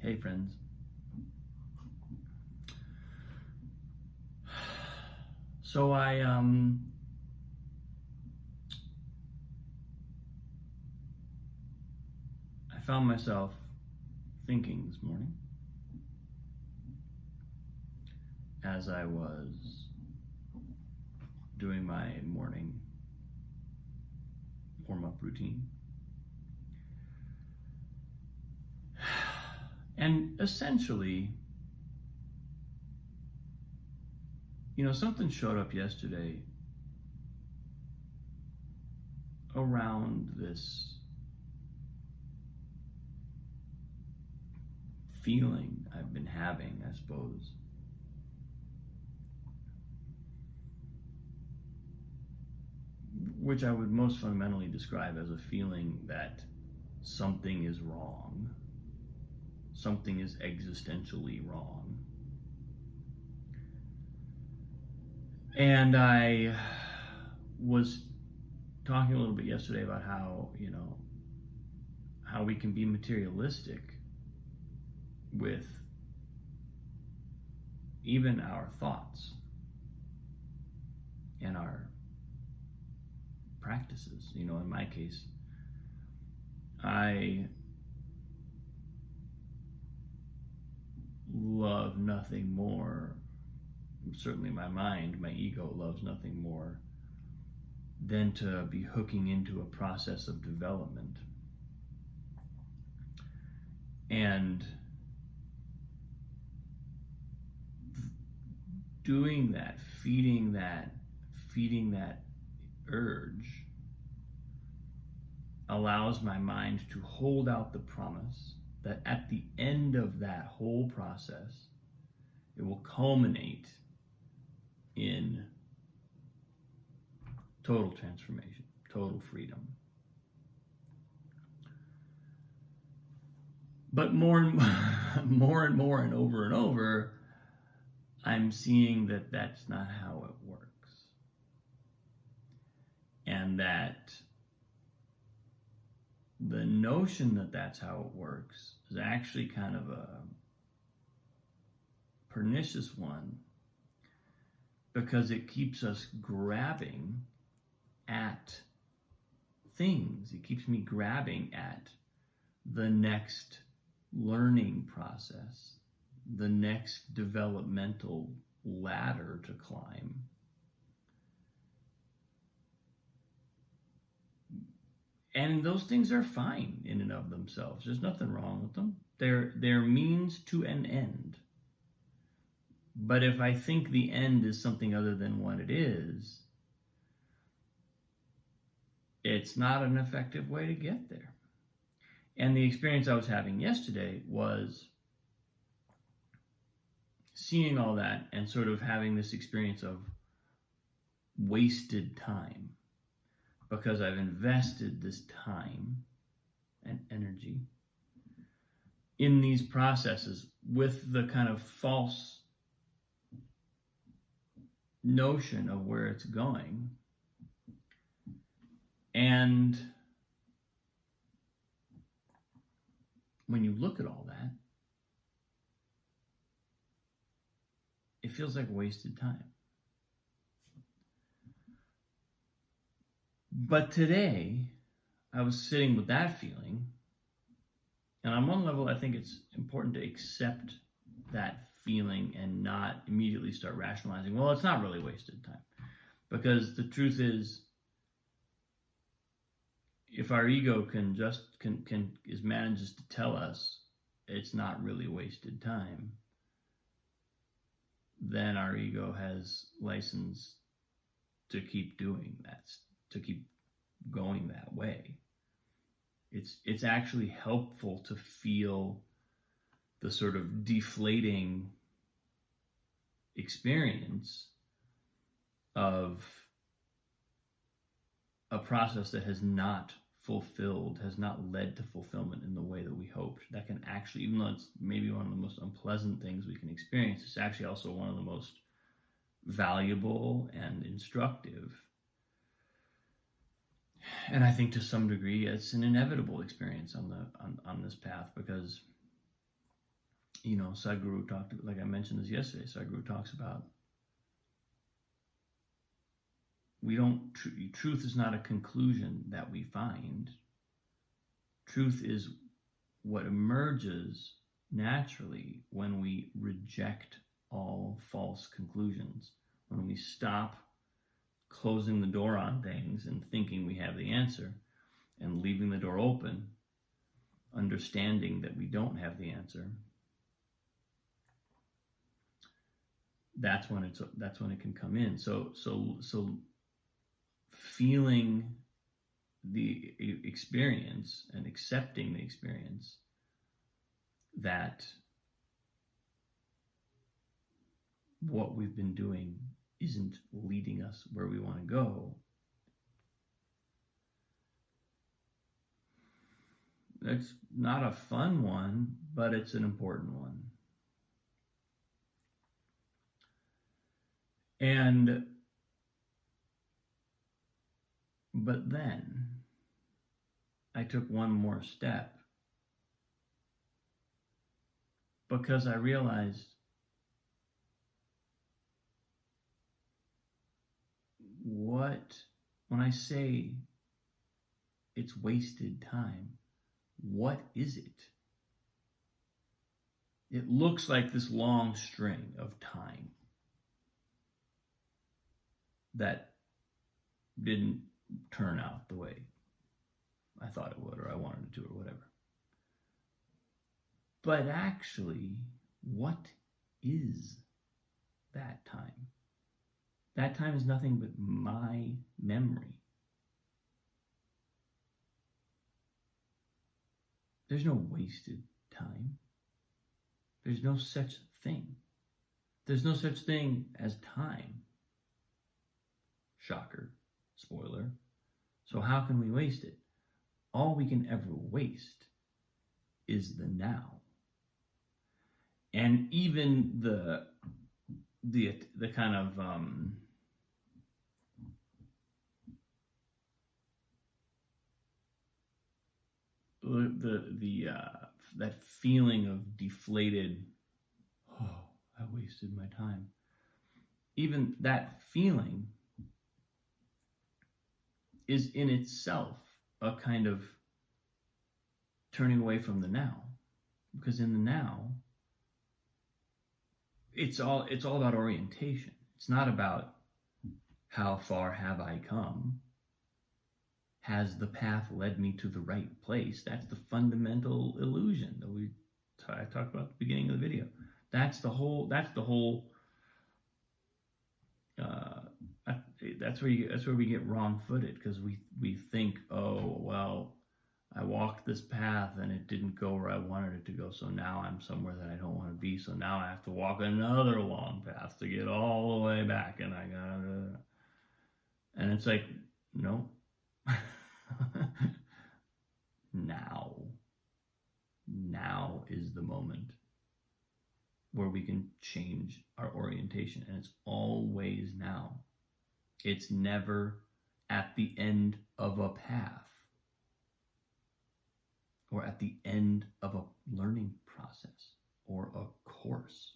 Hey friends. So I found myself thinking this morning as I was doing my morning warm-up routine. And essentially, something showed up yesterday around this feeling I've been having, I suppose. Which I would most fundamentally describe as a feeling that something is wrong. Something is existentially wrong. And I was talking a little bit yesterday about how we can be materialistic with even our thoughts and our practices. In my case, I love nothing more, certainly my mind, my ego loves nothing more than to be hooking into a process of development. And doing that, feeding that urge allows my mind to hold out the promise that at the end of that whole process, it will culminate in total transformation, total freedom. But more and more and over, I'm seeing that that's not how it works. And that the notion that that's how it works is actually kind of a pernicious one, because it keeps us grabbing at things. It keeps me grabbing at the next learning process, the next developmental ladder to climb. And those things are fine in and of themselves. There's nothing wrong with them. They're means to an end. But if I think the end is something other than what it is, it's not an effective way to get there. And the experience I was having yesterday was seeing all that and sort of having this experience of wasted time, because I've invested this time and energy in these processes with the kind of false notion of where it's going. And when you look at all that, it feels like wasted time. But today, I was sitting with that feeling, and on one level, I think it's important to accept that feeling and not immediately start rationalizing, well, it's not really wasted time. Because the truth is, if our ego manages to tell us it's not really wasted time, then our ego has license to keep doing that, to keep going that way. It's actually helpful to feel the sort of deflating experience of a process that has not led to fulfillment in the way that we hoped. That can actually, even though it's maybe one of the most unpleasant things we can experience, it's actually also one of the most valuable and instructive. And I think to some degree it's an inevitable experience on this path, because Sadhguru talked, like I mentioned this yesterday, Sadhguru talks about truth is not a conclusion that we find. Truth is what emerges naturally when we reject all false conclusions, when we stop closing the door on things and thinking we have the answer and leaving the door open, understanding that we don't have the answer. That's when it can come in. So feeling the experience and accepting the experience that what we've been doing isn't leading us where we want to go. It's not a fun one, but it's an important one. But then I took one more step because I realized when I say it's wasted time, what is it? It looks like this long string of time that didn't turn out the way I thought it would, or I wanted it to, or whatever. But actually, what is that time? That time is nothing but my memory. There's no wasted time. There's no such thing. There's no such thing as time. Shocker. Spoiler. So how can we waste it? All we can ever waste is the now. And even the kind of that feeling of deflated, oh, I wasted my time. Even that feeling is in itself a kind of turning away from the now, because in the now, it's all about orientation. It's not about how far have I come. Has the path led me to the right place? That's the fundamental illusion that I talked about at the beginning of the video. That's the whole. That's where we get wrong-footed, because we think, oh well, I walked this path and it didn't go where I wanted it to go, so now I'm somewhere that I don't want to be. So now I have to walk another long path to get all the way back, and I gotta. And it's like, no. Now is the moment where we can change our orientation, and it's always now. It's never at the end of a path or at the end of a learning process or a course.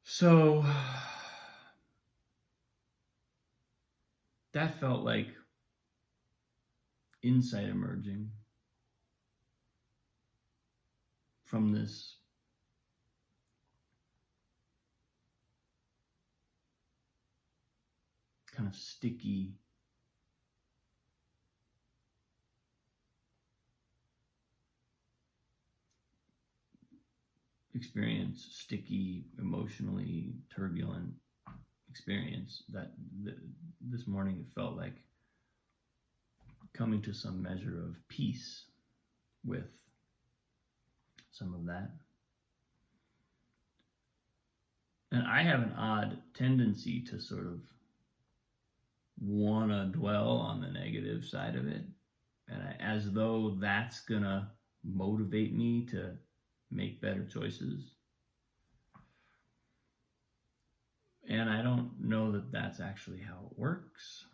So that felt like insight emerging from this kind of sticky experience, sticky, emotionally turbulent experience that this morning it felt like coming to some measure of peace with some of that. And I have an odd tendency to sort of want to dwell on the negative side of it, and as though that's gonna motivate me to make better choices. And I don't know that that's actually how it works.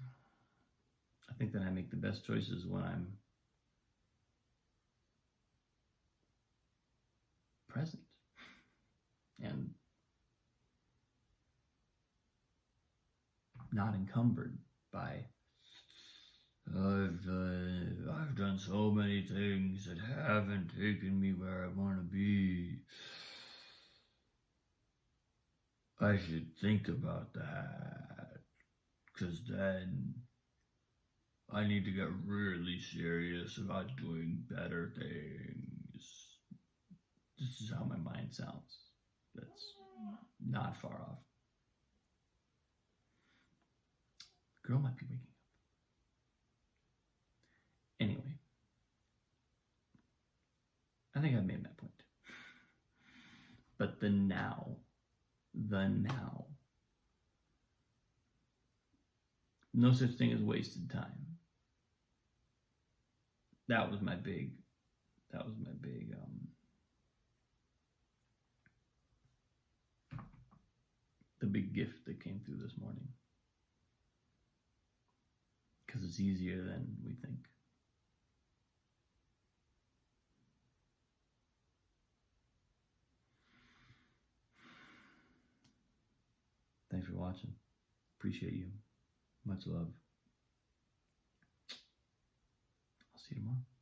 I think that I make the best choices when I'm and not encumbered by I've done so many things that haven't taken me where I want to be. I should think about that, because then I need to get really serious about doing better things. This is how my mind sounds. That's not far off. Girl might be waking up. Anyway, I think I've made my point. But the now, no such thing as wasted time. That was my big the big gift that came through this morning. Because it's easier than we think. Thanks for watching. Appreciate you. Much love. I'll see you tomorrow.